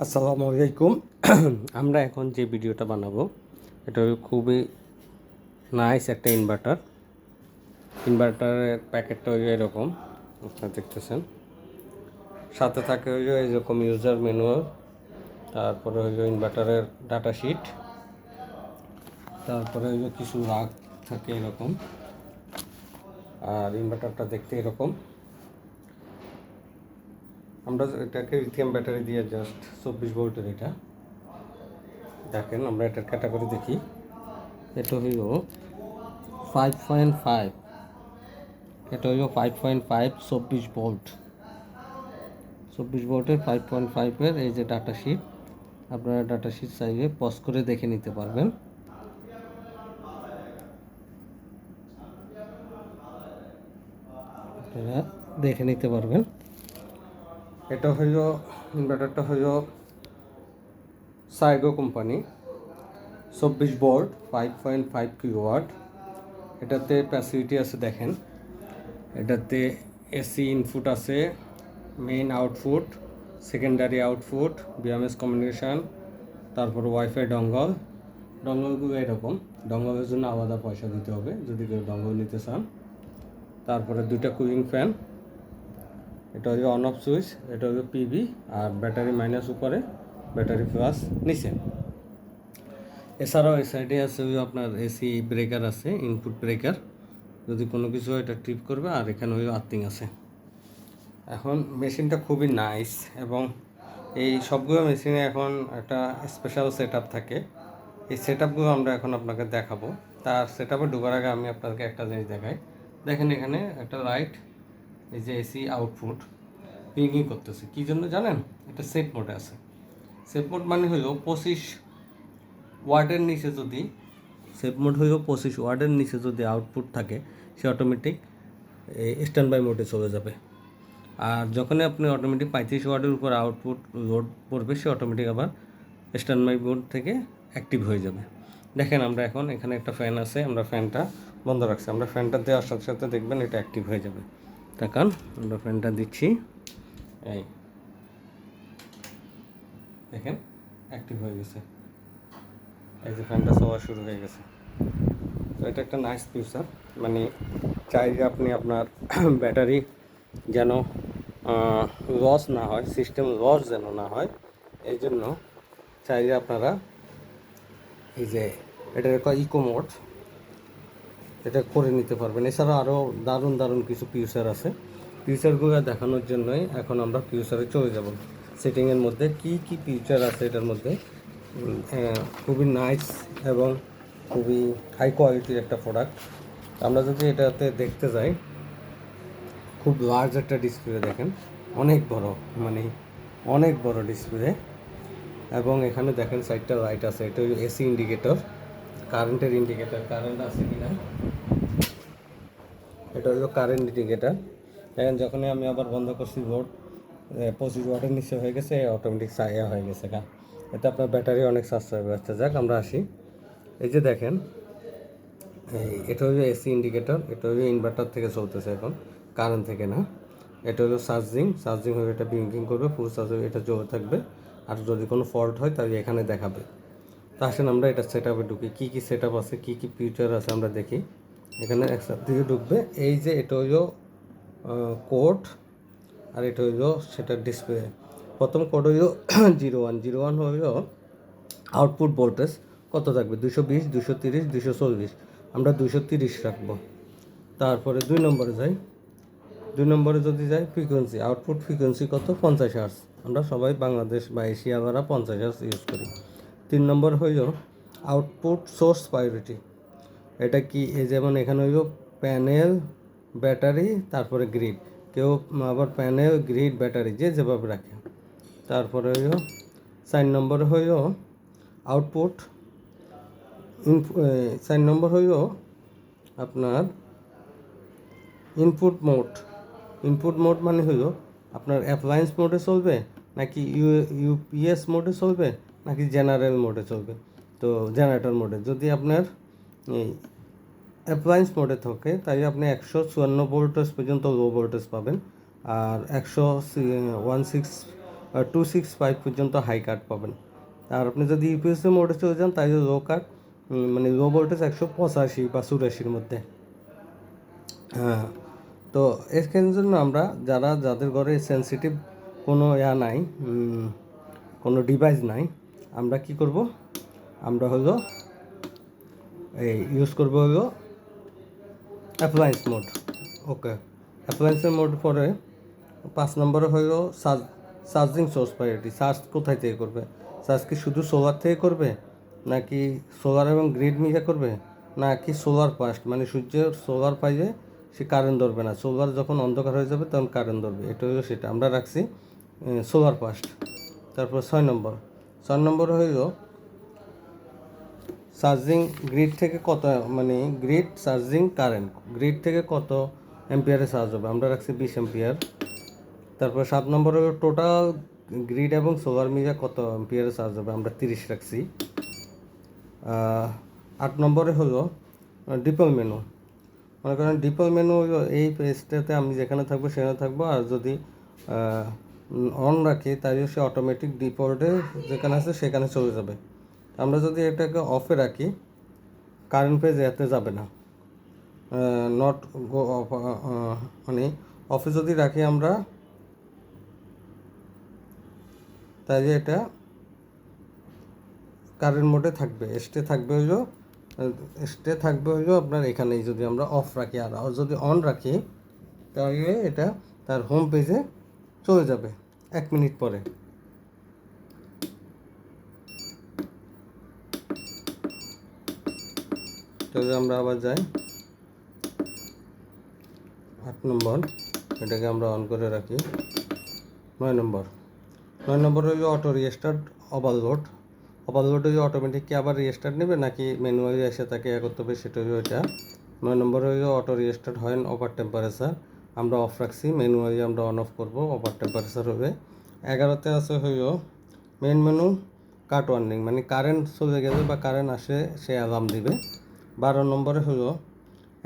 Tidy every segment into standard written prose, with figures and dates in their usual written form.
আসসালামু আলাইকুম। আমরা এখন যে ভিডিওটা বানাবো এটা খুবই নাইস একটা ইনভার্টারের প্যাকেটটা এরকম আপনারা দেখতেছেন। সাথে থাকে এরকম ইউজার ম্যানুয়াল, তারপরে ইনভার্টারের ডাটা শিট, তারপরে কিছু রাগ থাকে এরকম। আর ইনভার্টারটা দেখতে এরকম। আমরা এটাকে লিথিয়াম ব্যাটারি দিয়ে জাস্ট 24 ভোল্টের এটা দেখেন। আমরা এটার ক্যাটাগরি দেখি। এটা 5.5, এটা 5.5 24 ভোল্ট, 24 ভোল্টের 5.5-এর এই যে ডাটা শিট। আপনারা ডাটা শিট চাইলে পজ করে দেখে নিতে পারবেন। আপনারা দেখে নিতে পারবেন। এটা ইনভার্টারটা সাইগো কোম্পানি, 24 ভোল্ট 5.5 কিলোওয়াট। এটাতে প্যাসিভিটি আছে দেখেন। এটাতে এসি ইনপুট আছে, main output, secondary output, BMS communication, তারপর ওয়াইফাই ডঙ্গলগুলো এরকম। ডঙ্গলের জন্য আলাদা পয়সা দিতে হবে যদি কেউ ডঙ্গল নিতে চান। তারপরে দুইটা কুলিং ফ্যান, এটা অন অফ সুইচ, এটা পিবি, আর ব্যাটারি মাইনাস উপরে, ব্যাটারি প্লাস নিচে। এছাড়াও এই সাইডে আছে আপনার এসি ব্রেকার আছে, ইনপুট ব্রেকার, যদি কোনো কিছু এটা ট্রিপ করবে। আর এখানে আর্থিং আছে। এখন মেশিনটা খুবই নাইস, এবং এই সবগুলো মেশিনে এখন একটা স্পেশাল সেট থাকে। এই সেট আপগুলো আমরা এখন আপনাকে দেখাবো। তার সেট আপে ঢোকার আগে আমি আপনাকে একটা জিনিস দেখাই। দেখেন এখানে একটা লাইট, এই যে এসি আউটপুট পিঙ্কিং করতেছে। কী জন্য জানেন? এটা সেফ মোডে আছে। সেফ মোড মানে 25 ওয়াটের নিচে যদি, সেফ মোড 25 ওয়াটের নিচে যদি আউটপুট থাকে, সে অটোমেটিক স্ট্যান্ড বাই মোডে চলে যাবে। আর যখনই আপনি অটোমেটিক 35 ওয়াটের উপর আউটপুট লোড পড়বে, সে অটোমেটিক আবার স্ট্যান্ড বাই মোড থেকে অ্যাক্টিভ হয়ে যাবে। দেখেন আমরা এখন এখানে একটা ফ্যান আছে, আমরা ফ্যানটা বন্ধ রাখছি। আমরা ফ্যানটা দেওয়ার সাথে সাথে দেখবেন এটা অ্যাক্টিভ হয়ে যাবে। তাকান, আমরা ফ্যানটা দিচ্ছি, এই দেখেন অ্যাক্টিভ হয়ে গেছে। এই যে ফ্যানটা চলা শুরু হয়ে গেছে। তো এটা একটা নাইস ফিচার। মানে চাইলে আপনি আপনার ব্যাটারি যেন লস না হয়, সিস্টেম লস যেন না হয়, এই জন্য চাইলে আপনারা এই যে এটার একটা ইকো মোড, এটা করে নিতে পারবেন। এছাড়া আরও দারুণ দারুণ কিছু ফিচার আছে। ফিচারগুলো দেখানোর জন্যই এখন আমরা ফিচারে চলে যাব। সেটিংয়ের মধ্যে কি কি ফিচার আছে এটার মধ্যে, খুবই নাইস এবং খুবই হাই কোয়ালিটির একটা প্রোডাক্ট। আমরা যদি এটাতে দেখতে যাই, খুব লার্জ একটা ডিসপ্লে দেখেন, অনেক বড়, মানে অনেক বড় ডিসপ্লে। এবং এখানে দেখেন সাইডটা লাইট আছে, এটা এসি ইন্ডিকেটর, কারেন্টের ইন্ডিকেটর, কারেন্ট আছে কিনা, এটা কারেন্ট ইন্ডিকেটর। দেখেন যখনই আমি আবার বন্ধ করছি, লোড 25 ওয়াটের নিচে হয়ে গেছে, অটোমেটিক সাইয়া হয়ে গেছে গা। এতে আপনার ব্যাটারি অনেক সাশ্রয় ব্যবস্থা। যাক আমরা আসি, এই যে দেখেন এটা এসি ইন্ডিকেটর, এটা ইনভার্টার থেকে চলতেছে এখন, কারেন্ট থেকে না। এটা চার্জিং হয়ে এটা ব্লিঙ্কিং করবে, ফুল চার্জ হয়ে এটা জ্বলে থাকবে। আর যদি কোনো ফল্ট হয় তাহলে এখানে দেখাবে। তা আসেন আমরা এটা সেট আপে ঢুকি, কী কী সেট আপ আছে, কী কী ফিচার আছে আমরা দেখি। এখানে একসাথে দিকে ঢুকবে। এই যে এটা কোড, আর এটা সেটা ডিসপ্লে। প্রথম কোড 01 আউটপুট ভোল্টেজ কত থাকবে, 220, 230, 240। আমরা 230 রাখবো। তারপরে 2 নম্বরে যাই। 2 নম্বরে যদি যাই, ফ্রিকোয়েন্সি, আউটপুট ফ্রিকোয়েন্সি কত, 50 হার্টজ। আমরা সবাই বাংলাদেশ বা এশিয়া দ্বারা 50 হার্টজ ইউজ করি। 3 নম্বর আউটপুট সোর্স প্রায়োরিটি। এটা কি, এই যেমন এখানে প্যানেল, ব্যাটারি, তারপরে গ্রিড। কেউ আবার প্যানেল, গ্রিড, ব্যাটারি যে যেভাবে রাখে। তারপরে 4 নম্বর আউটপুট 4 নম্বর আপনার ইনপুট মোড মানে আপনার অ্যাপ্লায়েন্স মোডে চলবে, নাকি ইউপিএস মোডে চলবে, নাকি জেনারেল মোডে চলবে। তো জেনারেটর মোডে যদি আপনার অ্যাপ্লায়েন্স মোডে থাকে, তাই আপনি 154 ভোল্টেজ পর্যন্ত লো ভোল্টেজ পাবেন। আর 16 265 পর্যন্ত হাই কাট পাবেন। আর আপনি যদি ইউপিএসসি মোডে চলে যান তাই লো কাট মানে লো ভোল্টেজ 185 বা 84-র মধ্যে। হ্যাঁ, তো এর জন্য আমরা যাদের ঘরে সেন্সিটিভ কোনো নাই, কোনো ডিভাইস নাই, আমরা কি করব, আমরা হলো এই ইউজ করবো হলো অ্যাপ্লায়েন্স মোড। ওকে, অ্যাপ্লায়েন্সের মোড পরে 5 নম্বরে হলো চার্জিং সোর্স প্রায়োরিটি। চার্জ কোথায় থেকে করবে? চার্জ কি শুধু সোলার থেকে করবে, নাকি সোলার এবং গ্রিড মিলে করবে, নাকি সোলার ফার্স্ট মানে সূর্যের সোলার পাইলে সে কারেন্ট ধরবে না, সোলার যখন অন্ধকার হয়ে যাবে তখন কারেন্ট ধরবে। এটা হলো সেটা আমরা রাখছি সোলার ফার্স্ট। তারপর 6 নম্বর হইল চার্জিং গ্রিড থেকে কত, মানে গ্রিড চার্জিং কারেন্ট গ্রিড থেকে কত অ্যাম্পিয়ারে চার্জ হবে, আমরা রাখছি 20 অ্যাম্পিয়ার। তারপর 7 নম্বরে টোটাল গ্রিড এবং সোলার মিলে কত অ্যাম্পিয়ারে চার্জ হবে, আমরা 30 রাখছি। 8 নম্বরে হলো ডিপল মেনু। মনে করেন ডিপল মেনু এই পেজটাতে আমি যেখানে থাকবো সেখানে থাকবো, আর যদি অন রাখি তাহলে সে অটোমেটিক ডিফল্টে যেখানে আছে সেখানে চলে যাবে। আমরা যদি এটাকে অফে রাখি কারেন্ট পেজ এতে যাবে না, নট গো অফ, মানে অফে যদি রাখি আমরা তাহলে এটা কারেন্ট মোডে থাকবে, স্টে থাকবে হইলো আপনার এখানেই। যদি আমরা অফ রাখি আর যদি অন রাখি তাহলে এটা তার হোম পেজে চলে যাবে 1 মিনিট পরে। তাহলে আমরা আবার যাই 8 নম্বর, এটাকে আমরা অন করে রাখি। 9 নম্বর হইলো অটো রিস্টার্ট ওভারলোড হইলে অটোমেটিক আবার রিস্টার্ট নেবে নাকি ম্যানুয়ালি এসে তাকে করতে হবে, সেটা হইলো এটা। 9 নম্বর হইলো অটো রিস্টার্ট হয় ওভার টেম্পারেচার, আমরা অফ রাখছি, ম্যানুয়ালি আমরা অন অফ করবো, ওভার টেম্পারেচার হবে। 11তে আছে হইলো মেন মেনু কাট ওয়ার্নিং, মানে কারেন্ট চলে গেলে বা কারেন্ট আসে সে অ্যালার্ম দিবে। 12 নম্বরে হলো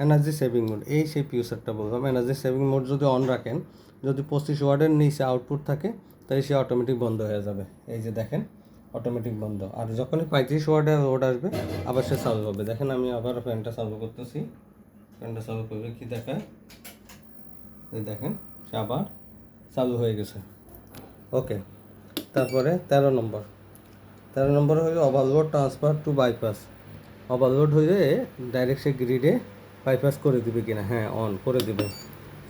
এনার্জি সেভিং মোড, এই সেই ফিউচারটা বললাম। এনার্জি সেভিং মোড যদি অন রাখেন, যদি 25 ওয়াটের নিচে আউটপুট থাকে তাই সে অটোমেটিক বন্ধ হয়ে যাবে, এই যে দেখেন অটোমেটিক বন্ধ। আর যখনই 35 ওয়াটের লোড আসবে আবার সে চালু হবে। দেখেন আমি আবার ফ্যানটা চালু করতেছি, ফ্যানটা চালু করবে কি দেখায়, এই দেখেন সে আবার চালু হয়ে গেছে। ওকে, তারপরে 13 নম্বরে হলো overload transfer to bypass. Overload হয়ে ডাইরেক্ট সে গ্রিডে বাইপাস করে দিবে কিনা, হ্যাঁ অন করে দিবে।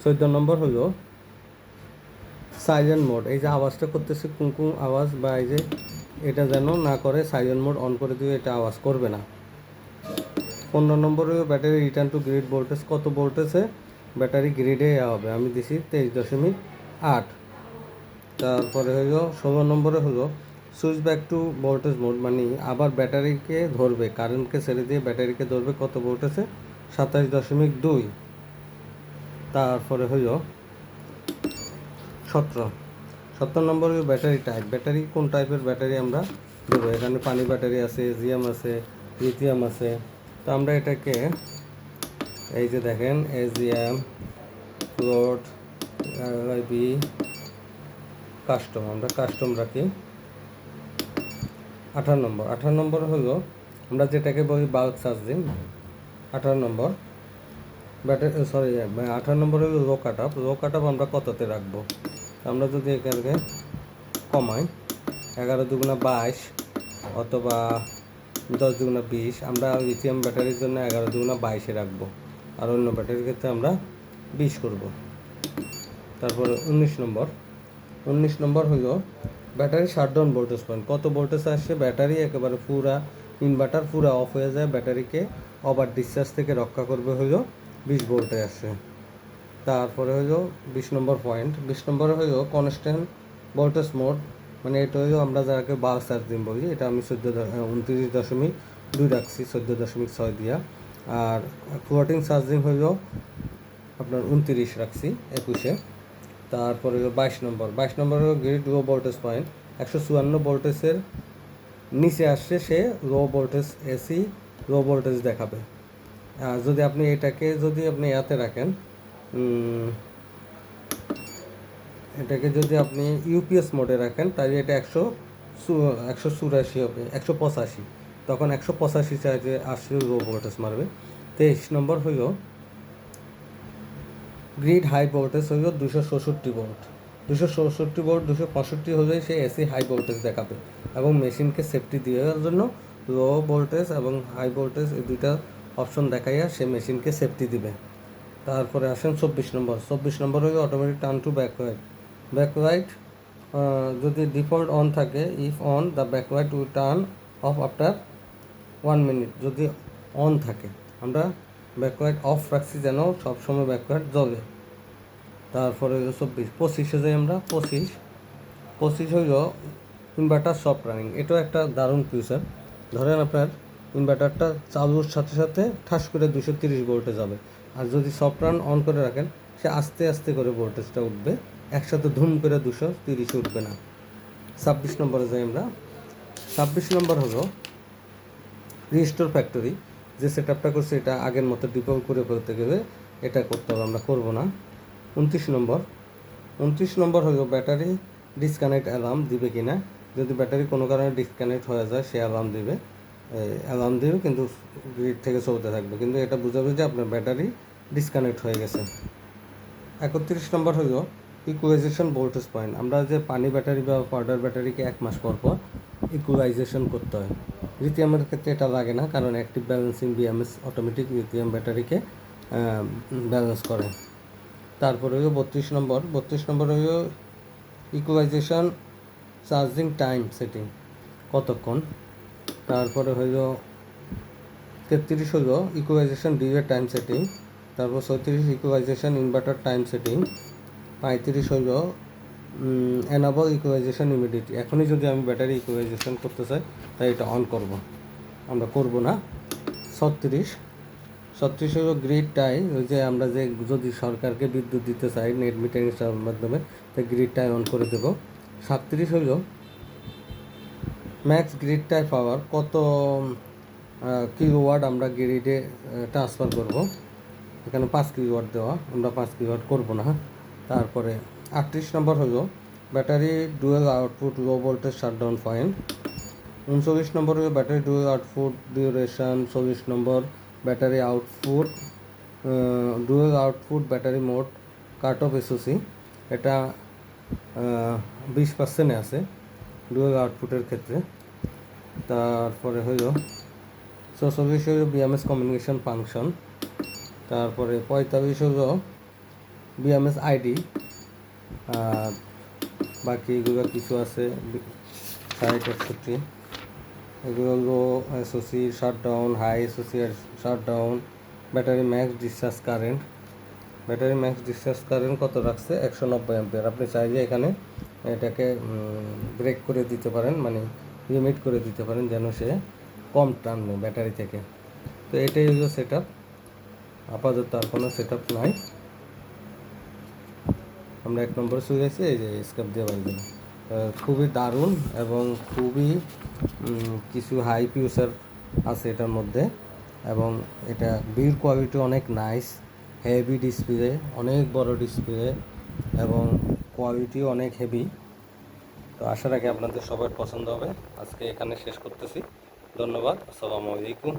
14 নম্বর হলো সাইলেন্ট মোড, এই যে আওয়াজটা করতেছে কুমকুম আওয়াজ বা এই যে এটা যেন না করে, সাইলেন্ট মোড অন করে দিবে, এটা আওয়াজ করবে না। 15 নম্বরে battery return to grid voltage, কত ভোল্টেজে ব্যাটারি গ্রিডে হবে, আমি দিছি 23.8। তারপরে হলো 16 নম্বরে হলো switch back to voltage mode, মানে আবার ব্যাটারিকে ধরবে, কারেন্টকে ছেড়ে দিয়ে ব্যাটারিকে ধরবে কত ভোল্টেজে, 27.2। তারপরে হলো 17 নম্বরে ব্যাটারি টাইপ, ব্যাটারি কোন টাইপের ব্যাটারি আমরা দেবো, এখানে পানি ব্যাটারি আছে, এজিএম আছে, লিথিয়াম আছে। তো আমরা এটাকে এই যে দেখেন এজিএম, ফ্লোট, আরআইবি, কাস্টম, আমরা কাস্টম রাখি। 18 নম্বর হলো আমরা যেটাকে বলি বাল্ক চার্জিং। 18 নম্বর ব্যাটারি 18 নম্বর হলো লো কাট আপ আমরা কততে রাখবো, আমরা যদি এখানে কমাই 11 দুগুণা 22 অথবা 10 দুগুণা 20, আমরা লিথিয়াম ব্যাটারির জন্য 11 দুগুণা 22-এ রাখবো, আর অন্য ব্যাটারির ক্ষেত্রে আমরা 20 করব। তারপরে 19 নম্বর হলো ব্যাটারি শাটডাউন ভোল্টেজ পয়েন্ট, কত ভোল্টেজ আসছে ব্যাটারি একেবারে পুরা ইনভার্টার পুরা অফ হয়ে যায়, ব্যাটারিকে ওভার ডিসচার্জ থেকে রক্ষা করবে হলো 20 ভোল্টে আসছে। তারপরে হলো 20 নম্বর পয়েন্ট, 20 নম্বরে হলো কনস্ট্যান্ট ভোল্টেজ মোড, মানে এটা হলো আমরা যাকে বাল্ক চার্জিং বলি, এটা আমি 29.2 রাখছি, 14.6 দিয়া। আর ফ্লোটিং চার্জিং হলো আপনার 29 রাখছি 21-এ। তারপরে হলো 22 নম্বর হলো গ্রিড লো ভোল্টেজ পয়েন্ট, 154 ভোল্টেজের নিচে আসছে সে লো ভোল্টেজ এসি লো ভোল্টেজ দেখাবে। যদি আপনি এটাকে যদি আপনি ইয়াতে রাখেন এটাকে যদি আপনি ইউপিএস মোডে রাখেন তাহলে এটা 184 হবে, 185, তখন 185 চার্জে 80 লো ভোল্টেজ মারবে। 23 নম্বর হইল গ্রিড হাই ভোল্টেজ হইল 266 ভোল্ট। 266 ভোল্ট 265 হলে সে এসি হাই ভোল্টেজ দেখাবে এবং মেশিনকে সেফটি দেওয়ার জন্য লো ভোল্টেজ এবং হাই ভোল্টেজ এই দুইটা অপশন দেখাইয়া সে মেশিনকে সেফটি দিবে। তারপরে আসেন 24 নম্বর হইল automatic turn to backlight. Backlight যদি ডিফল্ট অন থাকে, if and the backlight will turn off after 1 minute. যদি অন থাকে, আমরা ব্যাকলাইট অফ রাখছি যেন সবসময় ব্যাকলাইট জ্বলে। তারপরে হইল 25 যাই আমরা। 25 হইল ইনভার্টার সফট রানিং। এটাও একটা দারুণ ফিউচার। ধরেন আপনার ইনভার্টারটা চালুর সাথে সাথে ঠাস করে 230 ভোল্টে যাবে, আর যদি সফট রান অন করে রাখেন সে আস্তে আস্তে করে ভোল্টেজটা উঠবে, একসাথে ধুম করে 230 উঠবে না। 26 নম্বরে যাই আমরা। 26 নম্বর হলো রিস্টোর ফ্যাক্টরি। যে সেট আপটা করছে এটা আগের মতো ডিপল করে ফেলতে গেলে এটা করতে হবে, আমরা করবো না। 29 নম্বর হলো ব্যাটারি ডিসকানেক্ট অ্যালার্ম দিবে কিনা। যদি ব্যাটারি কোনো কারণে ডিসকানেক্ট হয়ে যায় সে অ্যালার্ম দিবে, কিন্তু গ্রিড থেকে চলতে থাকবে, কিন্তু এটা বোঝাবে যে আপনার ব্যাটারি ডিসকানেক্ট হয়ে গেছে। 31 নম্বর হলো ইকুয়ালাইজেশন ভোল্টেজ পয়েন্ট। আমরা যে পানি ব্যাটারি বা পাউডার ব্যাটারিকে 1 মাস পর ইকুয়ালাইজেশন করতে হয়। লিথিয়ামের ক্ষেত্রে এটা লাগে না, কারণ active balancing BMS automatic lithium ব্যাটারিকে ব্যালেন্স করে। তারপরে হলো 32 নম্বর হলো ইকুয়ালাইজেশন চার্জিং টাইম সেটিং, কতক্ষণ। তারপরে হইল 33 হলো ইকুয়ালাইজেশন ডিলে টাইম সেটিং। তারপর 34 ইকুয়ালাইজেশন ইনভার্টার টাইম সেটিং। 35 হইল এনাবল ইকুয়ালাইজেশন ইমিডিয়েটলি। এখনই যদি আমি ব্যাটারি ইকুয়ালাইজেশন করতে চাই তাই এটা অন করব, আমরা করব না। 36 হলো গ্রিড টাই। ওই যে আমরা যে যদি সরকারকে বিদ্যুৎ দিতে চাই নেট মিটারিং মাধ্যমে, তাই গ্রিড টাই অন করে দেব। 37 হলো ম্যাক্স গ্রিড টাই পাওয়ার, কত কিলোওয়াট আমরা গ্রিডে ট্রান্সফার করব। এখানে 5 কিলোওয়াট দেওয়া, আমরা 5 কিলোওয়াট করবো না। তারপরে 38 নম্বর হলো battery dual output low voltage shutdown point. 39 নম্বর হলো ব্যাটারি ডুয়েল আউটপুট ডিউরেশন। 40 নম্বর battery output dual output battery mode cut off SOC. এটা 20% আছে ডুয়েল আউটপুটের ক্ষেত্রে। তারপরে হইল 44 হইল বিএমএস কমিউনিকেশন ফাংশন। তারপরে 45 হলো বিএমএস আইডি। আর বাকি এগুলো কিছু আছে 60-61, এগুলো হলো SOC shutdown, high SOC shutdown, battery max discharge current. Battery max discharge current কত রাখছে? 190 অ্যাম্পিয়ার। আপনি চাইলে এখানে এটাকে ব্রেক করে দিতে পারেন, মানে লিমিট করে দিতে পারেন যেন সে কম টানবে ব্যাটারি থেকে। তো এটাই হলো সেট আপ। আপাতত আর কোনো সেট আপ নাই। আমরা 1 নম্বরে চলে গেছি, এই যে স্কেপ দিয়ে বাড়ি। খুবই দারুণ এবং খুবই কিছু হাই ফিউচার আছে এটার মধ্যে, এবং এটা বিল্ড কোয়ালিটি অনেক নাইস, হেভি ডিসপ্লে, অনেক বড় ডিসপ্লে এবং কোয়ালিটি অনেক হেভি। তো আশা রাখি আপনাদের সবার পছন্দ হবে। আজকে এখানে শেষ করতেছি। ধন্যবাদ। আসসালামু আলাইকুম।